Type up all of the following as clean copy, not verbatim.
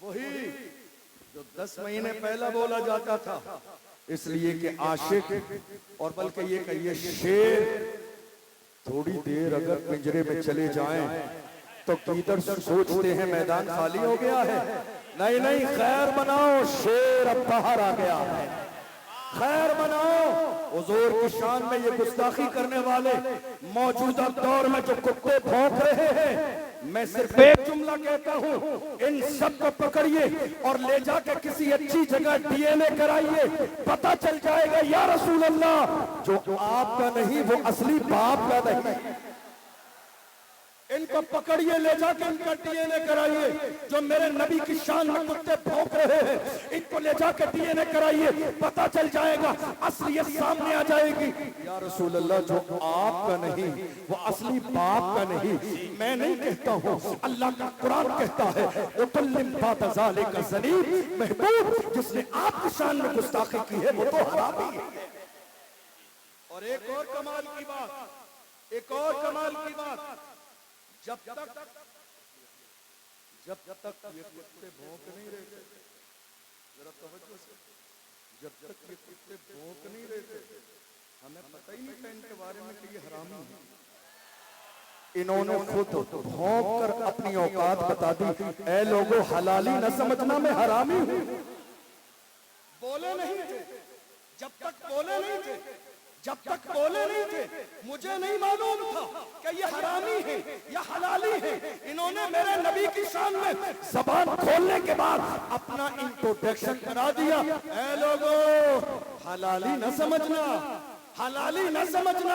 وہی جو 10 مہینے پہلا بولا جاتا تھا، اس لیے کہ عاشق اور بلکہ یہ کہیے شیر تھوڑی دیر اگر پنجرے میں چلے جائیں تو کدھر سوچتے ہیں میدان خالی ہو گیا ہے. نہیں نہیں، خیر مناؤ، شیر اب باہر آ گیا ہے. خیر مناؤ. حضور کی شان میں یہ گستاخی کرنے والے موجودہ دور میں جو کتے بھونک رہے ہیں، میں صرف ایک جملہ کہتا ہوں، ان سب کو پکڑیے اور لے جا کے کسی اچھی جگہ ڈی این اے کرائیے. پتہ چل جائے گا یا رسول اللہ جو آپ کا نہیں وہ اصلی باپ کا نہیں. ان کو پکڑیے، لے جا کے ان کا ڈی این اے کرائیے. جو میرے نبی کی شان میں کتے بھونک رہے ہیں ان کو لے جا کے ڈی این اے کرائیے. پتہ چل جائے گا، اصلیت سامنے آ جائے گی. یا رسول اللہ جو آپ کا نہیں وہ اصلی باپ کا نہیں. میں نہیں کہتا ہوں، اللہ کا قرآن کہتا ہے وَتُلِّمْ بَعْدَ ذَلِكَ زَنِيمٌ. محبوب جس نے آپ کی شان میں گستاخی کی ہے وہ تو حرامی ہے. اور ایک اور کمال کی بات، ایک اور کمال کی بات، جب تک یہ کتے بھونک نہیں رہے تھے، ذرا توجہ سے، جب تک یہ کتے بھونک نہیں رہے تھے ہمیں پتہ ہی نہیں تھا ان کے بارے میں کہ یہ حرامی ہے. انہوں نے خود بھونک کر اپنی اوقات بتا دی. اے لوگوں حلالی نہ سمجھنا میں حرامی ہوں. بولے نہیں تھے جب تک بولے نہیں تھے، جب تک بولے نہیں تھے مجھے نہیں معلوم تھا کہ یہ حرامی ہے یا حلالی ہے. انہوں نے میرے نبی کی شان میں زبان کھولنے کے بعد اپنا انٹروڈکشن کرا دیا. اے لوگوں حلالی نہ سمجھنا، حلالی نہ سمجھنا،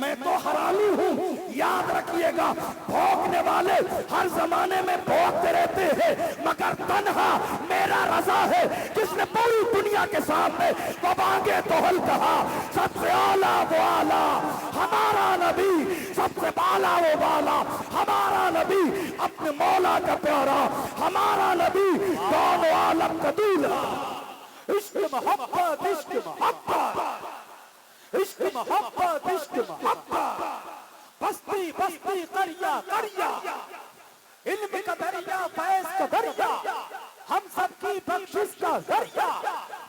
میں تو حرامی ہوں. یاد رکھیے گا بھونکنے والے ہر زمانے میں بھونکتے رہتے ہیں، مگر تنہا میرا رضا ہے جس نے پوری دنیا کے سامنے وہ بانگے توحل کہا. سب سے اعلیٰ وہ اعلیٰ ہمارا نبی، سب سے بالا وہ بالا ہمارا نبی، اپنے مولا کا پیارا ہمارا نبی، کون و عالم کا دولہا. عشق محبت، عشق محبت، عشق محبت، عشق محبت. بستی بستی، قریہ قریہ، علم کا دریا، فیض کا دریا، ہم سب کی بخشش کا ذریعہ،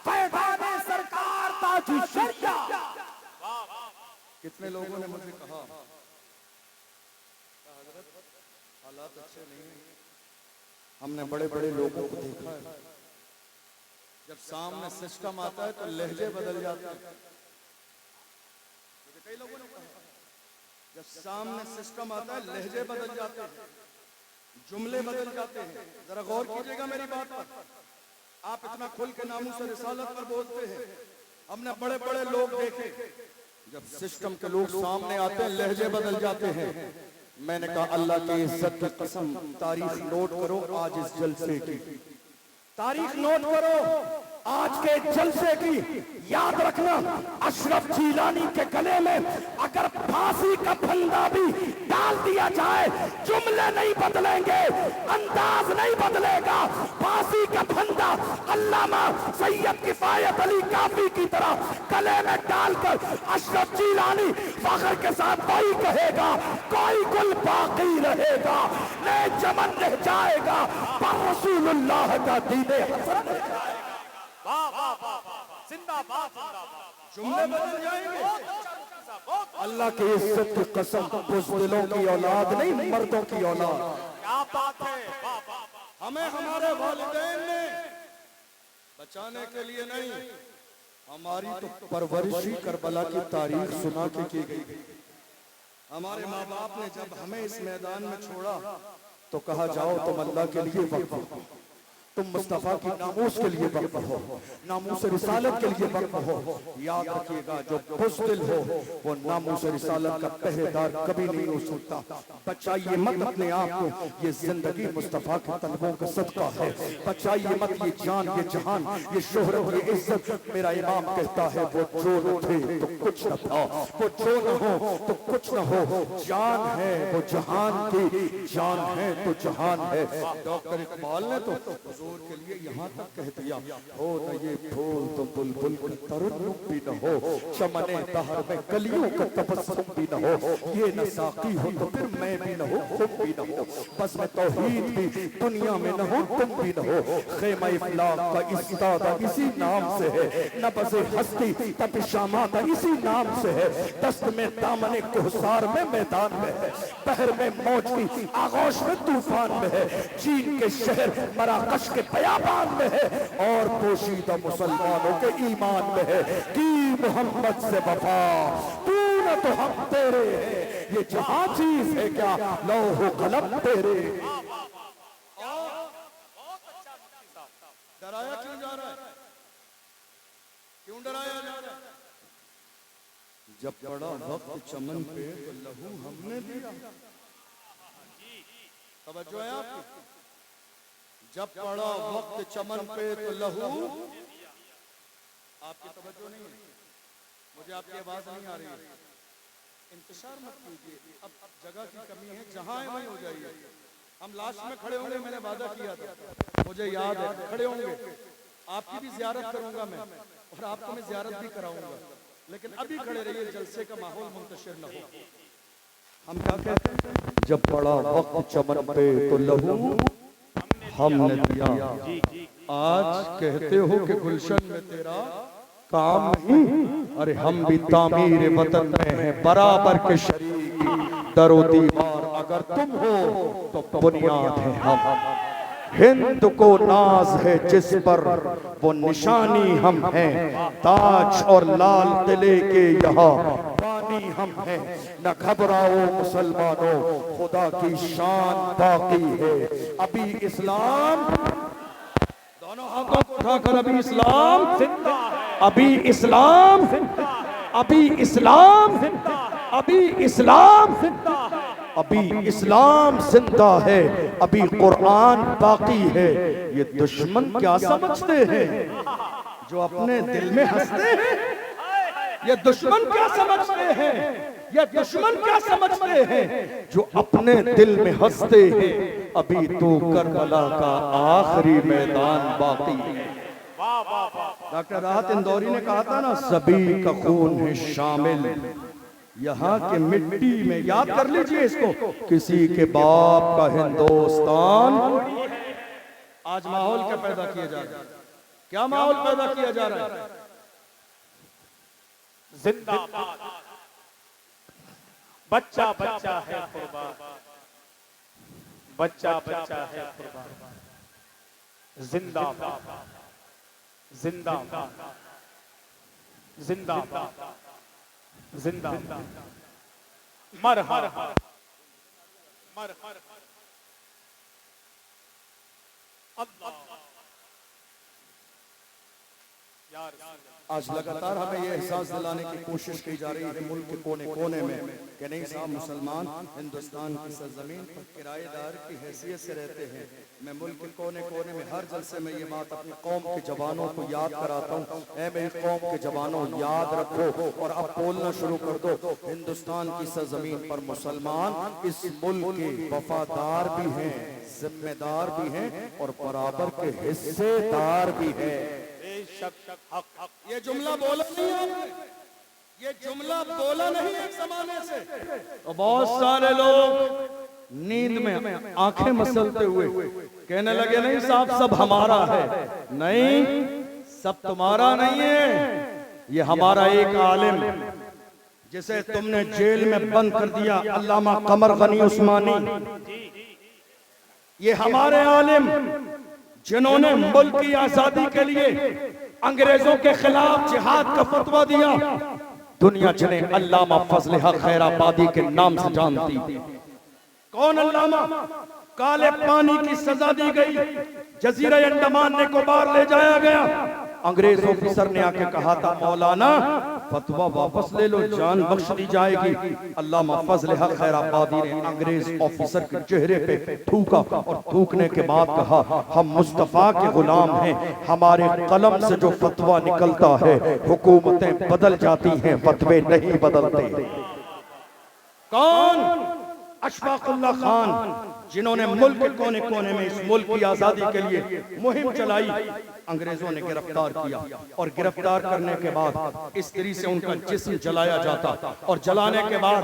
فیضان سرکار تاج الشریعہ. کتنے لوگوں نے مجھے کہا حضرت حالات اچھے نہیں ہیں. ہم نے بڑے بڑے لوگوں کو دیکھا ہے، جب سامنے سسٹم آتا ہے تو لہجے بدل جاتے ہیں. کئی لوگوں نے کہا جب سامنے سسٹم آتا ہے لہجے بدل جاتے ہیں، جملے بدل جاتے ہیں. ذرا غور کیجئے گا میری بات پر. آپ اتنا کھل کے ناموس رسالت پر بولتے ہیں، ہم نے بڑے بڑے لوگ دیکھے جب سسٹم کے لوگ سامنے آتے ہیں لہجے بدل جاتے ہیں. میں نے کہا اللہ کی عزت کی قسم تاریخ نوٹ کرو آج اس جلسے کی، تاریخ نوٹ کرو آج کے جلسے کی. یاد رکھنا اشرف جیلانی کے گلے میں اگر پھانسی کا پھندا بھی ڈال دیا جائے جملے نہیں بدلیں گے، انداز نہیں بدلے گا. پھانسی کا پھندا علامہ سید کفایت علی کافی کی طرح گلے میں ڈال کر اشرف جیلانی فخر کے ساتھ وہی کہے گا کوئی گل باقی رہے گا، نئے چمن رہ جائے گا، پر رسول اللہ کا دین حسن رہ جائے گا. جملے بدل جائیں گے. اللہ کی عزت کی قسم بزدلوں کی اولاد نہیں مردوں کی اولاد. کیا بات ہے. ہمیں ہمارے والدین نے بچانے کے لیے نہیں، ہماری تو پرورشی کربلا کی تاریخ سنا کے کی گئی. ہمارے ماں باپ نے جب ہمیں اس میدان میں چھوڑا تو کہا جاؤ تم اللہ کے لیے وقف ہو، تم مصطفیٰ کی ناموس کے لیے وقف ہو، ناموس رسالت کے لیے وقف ہو. یاد رکھیے گا جو بزدل ہو وہ ناموس رسالت کا پہرے دار کبھی نہیں ہو سکتا. بچائیے مت اپنے آپ کو، یہ زندگی مصطفیٰ کے طلبوں کا صدقہ ہے. بچائیے مت یہ جان، یہ جہان، یہ شہرت، یہ عزت. میرا امام کہتا ہے وہ جو نہ تھے تو کچھ نہ تھا، وہ جو نہ ہو تو کچھ نہ ہو. جان ہے وہ جہان کی، جان ہے تو جہان ہے. ڈاکٹر اقبال نے تو حضور کے لیے یہاں تک کہہ دیا ہو نہ یہ پھول تو بلبل کا ترنم بھی نہ ہو، چمن دہر میں کلیوں کا تبسم بھی نہ ہو، یہ نہ ساقی ہو تو پھر میں بھی نہ ہو تم بھی نہ ہو، بزم توحید بھی دنیا میں نہ ہو تم بھی نہ ہو، خیمہ افلاق کا استادہ اسی نام سے ہے، نبض ہستی تپش آمادہ اسی نام سے ہے، دست میں دامن کوہسار میں میدان میں ہے، بحر میں موج کی آغوش میں طوفان میں ہے، چین کے شہر مراکش کے بیابان میں ہے، اور پوشیدہ مسلمانوں کے ایمان میں ہے، کی محمد سے وفا تو نہ تو ہم تیرے ہیں، یہ جہاں چیز ہے کیا لوح و قلم تیرے۔ ڈرایا کیوں جا رہا ہے؟ کیوں ڈرایا جا رہا ہے؟ جب پڑا وقت چمن پہ تو لہو ہم نے دیا، توجہ ہے آپ کی؟ جب پڑا وقت چمن پہ تو لہو، آپ کی توجہ نہیں ہے، مجھے آپ کی آواز نہیں آ رہی ہے، انتشار مت کیجیے، اب جگہ کی کمی ہے، جہاں ہے وہیں ہو جائیے، ہم لاسٹ میں کھڑے ہوں گے، میں نے وعدہ کیا تھا، مجھے یاد ہے کھڑے ہوں گے، آپ کی بھی زیارت کروں گا میں، اور آپ کو میں زیارت بھی کراؤں گا، لیکن ابھی کھڑے رہیے، جلسے کا ماحول منتشر نہ ہو۔ ہم کیا کہتے ہیں؟ جب پڑا وقت چمن پہ تو لہو ہم نے دیا، آج کہتے ہو کہ گلشن میں تیرا کام نہیں، ارے ہم بھی تعمیر وطن میں ہیں برابر کے شریک، در و دیوار اگر تم ہو تو بنیاد ہے ہم، ہند کو ناز ہے جس پر وہ نشانی ہم ہیں، تاج اور لال قلعے کے یہاں بانی ہم ہیں، نہ گھبراؤ مسلمانوں خدا کی شان باقی ہے، ابھی اسلام، دونوں ہاتھوں کو اٹھا کر ابھی اسلام زندہ ہے، ابھی اسلام، ابھی اسلام، ابھی اسلام زندہ ہے، ابھی اسلام زندہ ہے، ابھی قرآن باقی ہے، یہ دشمن کیا سمجھتے ہیں جو اپنے دل میں ہنستے ہیں، یہ دشمن کیا سمجھتے ہیں، یہ دشمن کیا سمجھتے ہیں جو اپنے دل میں ہنستے ہیں، ابھی تو کربلا کا آخری میدان باقی ہے۔ ڈاکٹر راحت اندوری نے کہا تھا نا، سبھی کا خون ہے شامل یہاں کے مٹی میں، یاد کر لیجئے اس کو، کسی کے باپ کا ہندوستان، آج ماحول کیا پیدا کیا جا رہا ہے؟ کیا ماحول پیدا کیا جا رہا ہے؟ زندہ باد، بچہ بچہ ہے قربان، بچہ بچہ ہے قربان، زندہ باد، زندہ باد، زندہ باد، زندہ باد، مرحبا، مرحبا، اللہ، یا رسول اللہ۔ آج لگاتار ہمیں یہ احساس دلانے کی کوشش کی جا رہی ہے ملک کے کونے کونے میں کہ نہیں صاحب، مسلمان ہندوستان کی سرزمین پر کرایہ دار کی حیثیت سے رہتے ہیں۔ میں ملک کے کونے کونے میں ہر جلسے میں یہ بات اپنی قوم کے جوانوں کو یاد کراتا ہوں، اے میری قوم کے جوانوں یاد رکھو اور اب بولنا شروع کر دو، ہندوستان کی سرزمین پر مسلمان اس ملک کے وفادار بھی ہیں، ذمہ دار بھی ہیں، اور برابر کے حصے دار بھی ہیں۔ یہ جملہ بولا نہیں ہے، یہ جملہ بولا نہیں ایک زمانے سے، تو بہت سارے لوگ نیند میں آنکھیں مسلتے ہوئے کہنے لگے نہیں صاحب سب ہمارا ہے، نہیں سب تمہارا نہیں ہے، یہ ہمارا ایک عالم جسے تم نے جیل میں بند کر دیا، علامہ قمر غنی عثمانی، یہ ہمارے عالم جنہوں نے ملک کی آزادی کے لیے انگریزوں کے خلاف جہاد کا فتویٰ دیا، دنیا جنہیں علامہ فضل حق خیر آبادی کے نام سے جانتی۔ کون علامہ؟ کالے پانی کی سزا دی گئی، جزیرہ انڈمان نکوبار لے جایا گیا، انگریز آفیسر نے آ کے کہا تھا مولانا فتویٰ واپس لے لو، جان بخش دی جائے گی۔ علامہ فضل حق خیر آبادی نے انگریز آفیسر کے چہرے پہ تھوکا اور تھوکنے کے بعد کہا ہم مصطفیٰ کے غلام ہیں، ہمارے قلم سے جو فتویٰ نکلتا ہے حکومتیں بدل جاتی ہیں، فتوے نہیں بدلتے۔ کون؟ اشفاق اللہ خان، جنہوں نے ملک کے کونے کونے میں اس ملک کی آزادی کے لیے مہم چلائی، انگریزوں نے گرفتار کیا، اور گرفتار کرنے کے بعد استری سے ان کا جسم جلایا جاتا، اور جلانے کے بعد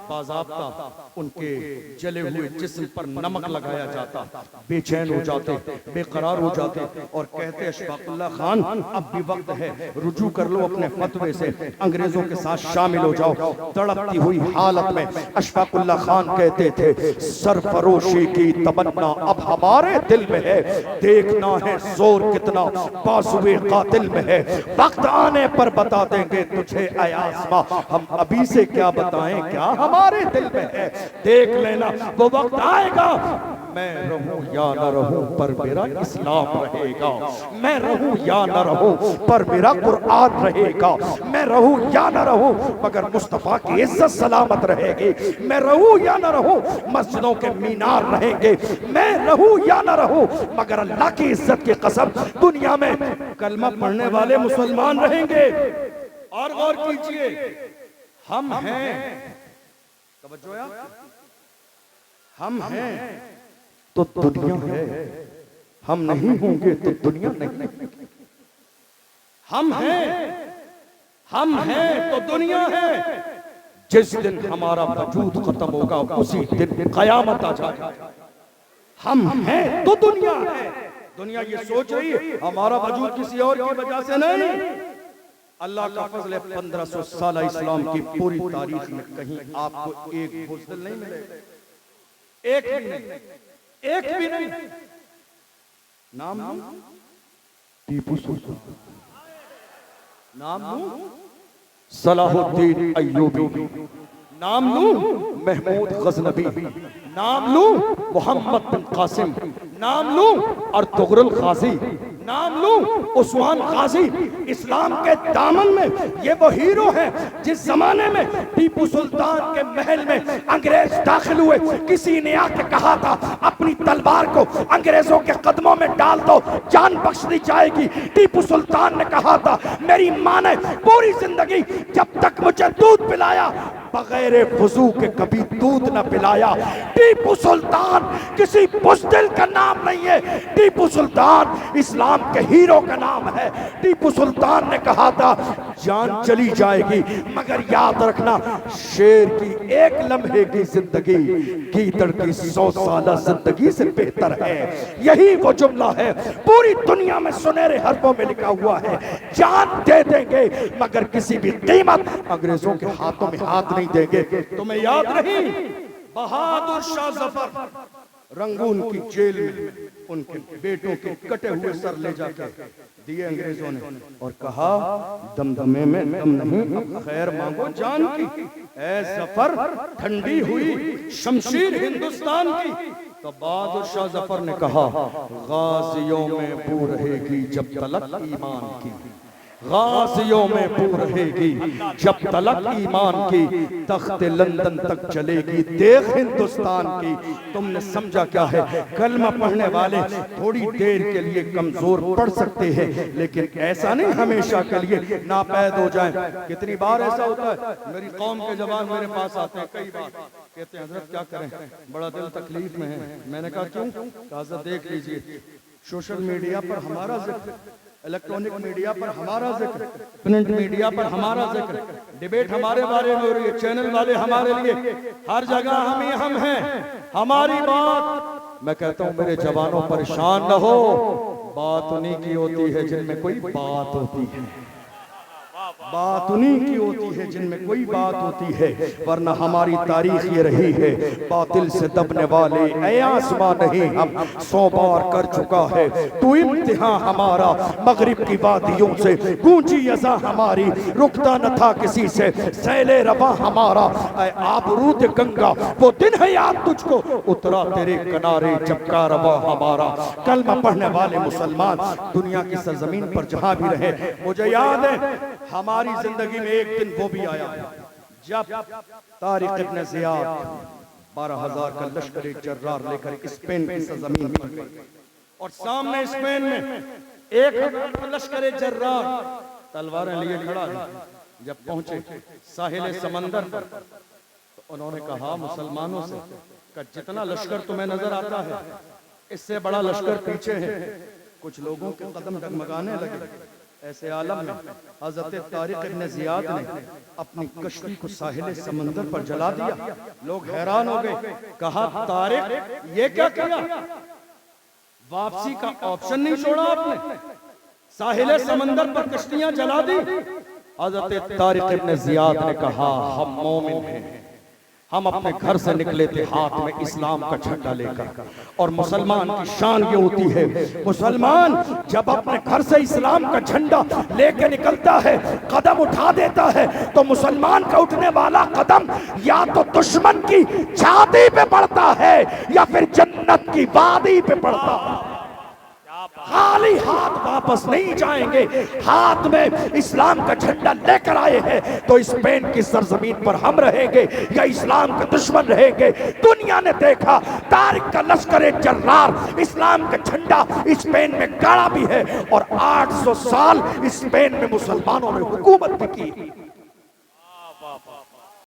باضابطہ ان کے جلے ہوئے جسم پر نمک لگایا جاتا، بے چین ہو جاتے، بے قرار ہو جاتے، اور کہتے اشفاق اللہ خان اب بھی وقت ہے، رجوع کر لو اپنے فتوے سے، انگریزوں کے ساتھ شامل ہو جاؤ۔ تڑپتی ہوئی حالت میں اشفاق اللہ خان کہتے تھے سرفروشی کی تمنا اب ہمارے دل میں ہے، دیکھنا ہے زور کتنا بازوئے قاتل میں ہے، وقت آنے پر بتا دیں گے تجھے اے آسماں، ہم ابھی سے کیا بتائیں کیا ہمارے دل میں ہے، دیکھ لینا وہ وقت آئے گا، میں رہوں یا نہ رہوں پر میرا اسلام رہے گا، میں رہوں یا نہ رہوں پر میرا قرآن رہے گا، میں رہوں یا نہ رہوں مگر مصطفیٰ کی عزت سلامت رہے گی، میں رہوں یا نہ رہوں مسجدوں کے مینار رہیں گے، میں رہوں یا نہ رہوں مگر اللہ کی عزت کی قسم دنیا میں کلمہ پڑھنے والے مسلمان رہیں گے۔ اور غور کیجئے، ہم ہیں، توجہ ہے، ہم ہیں تو دنیا ہے، ہم نہیں ہوں گے تو دنیا نہیں، ہم ہیں تو دنیا ہے، جس دن ہمارا وجود ختم ہوگا اسی دن قیامت آ جائے گا، ہم ہیں تو دنیا ہے، دنیا یہ سوچ رہی ہے ہمارا وجود کسی اور کی وجہ سے نہیں۔ اللہ کا فضل ہے 1500 سالہ اسلام کی پوری تاریخ میں کہیں آپ کو ایک بزدل نہیں ملے، ایک بھی نہیں، ایک بھی نہیں۔ نام لوں ٹیپو سلطان، نام لوں صلاح الدین ایوبی، نام لوں محمود غزنوی، نام لوں محمد بن قاسم، نام لوں ارطغرل غازی، نام لوں عثمان غازی۔ اسلام کے دامن میں یہ وہ ہیرو ہیں جس زمانے میں ٹیپو سلطان کے محل میں انگریز داخل ہوئے، کسی نے آ کے کہا تھا اپنی تلوار کو انگریزوں کے قدموں میں ڈال دو جان بخش دی جائے گی۔ ٹیپو سلطان نے کہا تھا میری ماں نے پوری زندگی جب تک مجھے دودھ پلایا بغیر وضو کے کبھی دودھ نہ پلایا۔ ٹیپو سلطان کسی بزدل کا نام نہیں ہے، ٹیپو سلطان اسلام کے ہیرو کا نام ہے۔ ٹیپو سلطان نے کہا تھا جان چلی جائے گی مگر یاد رکھنا شیر کی ایک لمحے کی زندگی گیدڑ کی 100 سالہ زندگی سے بہتر ہے۔ یہی وہ جملہ ہے پوری دنیا میں سنہرے حرفوں میں لکھا ہوا ہے، جان دے دیں گے مگر کسی بھی قیمت انگریزوں کے ہاتھوں میں ہاتھ نہیں دیں گے۔ تمہیں یاد نہیں بہادر شاہ ظفر رنگون کی جیل میں ان کے بیٹوں کے کٹے ہوئے سر لے جا کے دیے انگریزوں نے اور کہا دمدمے میں دم نہیں، اب خیر مانگو جان کی، اے ظفر ٹھنڈی ہوئی شمشیر ہندوستان کی۔ تو بہادر شاہ ظفر نے کہا غازیوں میں بو رہے گی جب تلک ایمان کی، غازیوں میں بو رہے گی جب تلک ایمان کی، تخت لندن تک چلے گی دیکھ ہندوستان کی۔ تم نے سمجھا کیا ہے؟ کلمہ پڑھنے والے تھوڑی دیر کے لیے کمزور پڑھ سکتے ہیں لیکن ایسا نہیں ہمیشہ کے لیے ناپید ہو جائیں۔ کتنی بار ایسا ہوتا ہے میری قوم کے جوان میرے پاس آتے ہیں، کئی بار کہتے ہیں حضرت کیا کریں بڑا دل تکلیف میں ہے۔ میں نے کہا کیوں؟ کہا حضرت دیکھ لیجئے سوشل میڈیا پر ہمارا ذکر، الیکٹرونک میڈیا پر ہمارا ذکر، پرنٹ میڈیا پر ہمارا ذکر، ڈیبیٹ ہمارے بارے میں ہو رہی ہے، چینل والے ہمارے لیے، ہر جگہ ہم ہیں، ہماری بات۔ میں کہتا ہوں میرے جوانوں پریشان نہ ہو، بات انہی کی ہوتی ہے جن میں کوئی بات ہوتی ہے، بات انہی کی ہوتی ہے جن میں کوئی بات ہوتی ہے، ورنہ ہماری تاریخ یہ رہی ہے باطل سے دبنے والے اے آسماں نہیں ہم 100 بار کر چکا ہے تو امتحان ہمارا، مغرب کی وادیوں سے گونجی ازاں ہماری، رکتا نہ تھا کسی سے سیل رواں ہمارا، اے آبرود گنگا وہ دن ہے یاد تجھ کو اترا تیرے کنارے جب کارواں ہمارا۔ کلمہ پڑھنے والے مسلمان دنیا کی سرزمین پر جہاں بھی رہے، مجھے یاد ہے ہماری زندگی میں ایک دن وہ بھی آیا جب طارق ابن زیاد 12,000 کا لشکر جرار لے کر اسپین کی سرزمین پر گئے اور سامنے اسپین میں 1,000 کا لشکر جرار تلواریں لیے کھڑا ہے۔ جب پہنچے ساحل سمندر پر تو انہوں نے کہا مسلمانوں سے کہ جتنا لشکر تمہیں نظر آتا ہے اس سے بڑا لشکر پیچھے ہے. کچھ لوگوں کے قدم ڈگمگانے لگے. ایسے عالم میں حضرت طارق ابن زیاد نے اپنی کشتی کو ساحل سمندر پر جلا دیا. لوگ حیران ہو گئے. کہا طارق یہ کیا کیا؟ واپسی کا آپشن نہیں چھوڑا آپ نے, ساحل سمندر پر کشتیاں جلا دی. حضرت طارق ابن زیاد نے کہا ہم مومن ہیں, ہم اپنے گھر سے نکلے تھے ہاتھ میں اسلام کا جھنڈا لے کر, اور مسلمان کی شان یہ ہوتی ہے مسلمان جب اپنے گھر سے اسلام کا جھنڈا لے کے نکلتا ہے, قدم اٹھا دیتا ہے, تو مسلمان کا اٹھنے والا قدم یا تو دشمن کی چھاتی پہ پڑتا ہے یا پھر جنت کی وادی پہ پڑتا ہے. خالی ہاتھ واپس نہیں جائیں گے, ہاتھ میں اسلام کا جھنڈا لے کر آئے ہیں تو اسپین کی سرزمین پر ہم رہیں گے یا اسلام کے دشمن رہیں گے. دنیا نے دیکھا طارق کا لشکر جرار اسلام کا جھنڈا اسپین میں گاڑا بھی ہے, اور 800 سال اسپین میں مسلمانوں نے حکومت بھی کی.